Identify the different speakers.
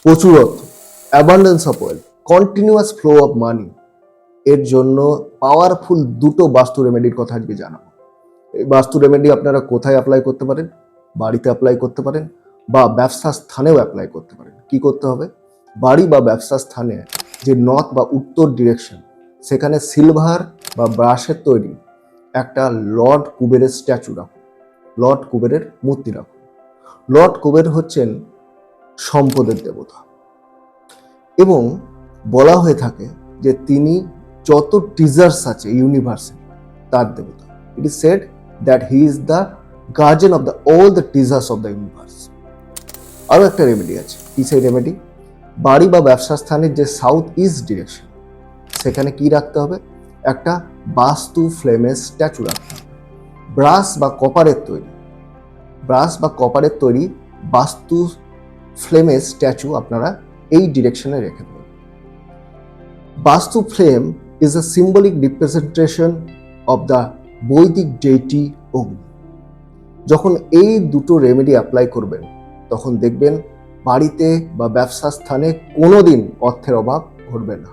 Speaker 1: প্রচুরত্ব, abundance of wealth, continuous flow of money, এর জন্য powerful দুটো বাস্তু রেমেডির কথা আজকে জানাবো। এই বাস্তু রেমেডি আপনারা কোথায় অ্যাপ্লাই করতে পারেন? বাড়িতে অ্যাপ্লাই করতে পারেন বা ব্যবসা স্থানেও অ্যাপ্লাই করতে পারেন। কি করতে হবে? বাড়ি বা ব্যবসা স্থানে যে নর্থ বা উত্তর ডিরেকশন, সেখানে সিলভার বা ব্রাশের তৈরি একটা লর্ড কুবেরের স্ট্যাচু রাখুন, লর্ড কুবেরের মূর্তি রাখুন। লর্ড কুবের হচ্ছেন সম্পদের দেবতা এবং বলা হয়ে থাকে যে তিনি যত টিজার্স আছে ইউনিভার্সে তার দেবতা। It is said that he is the guardian of the all the treasures of the universe. আরও একটা রেমেডি আছে। কি সেই রেমেডি? বাড়ি বা ব্যবসা স্থানের যে সাউথ ইস্ট ডিরেকশন, সেখানে কি রাখতে হবে? একটা বাস্তু ফ্লেমের স্ট্যাচু রাখতে হবে। ব্রাশ বা কপারের তৈরি বাস্তু ফ্লেমের স্ট্যাচু আপনারা এই ডিরেকশনে রেখে দেবেন। বাস্তু flame is a symbolic representation of the বৈদিক ডেইটি অগ্নি। যখন এই দুটো রেমেডি অ্যাপ্লাই করবেন, তখন দেখবেন বাড়িতে বা ব্যবসা স্থানে কোনোদিন অর্থের অভাব ঘটবে না।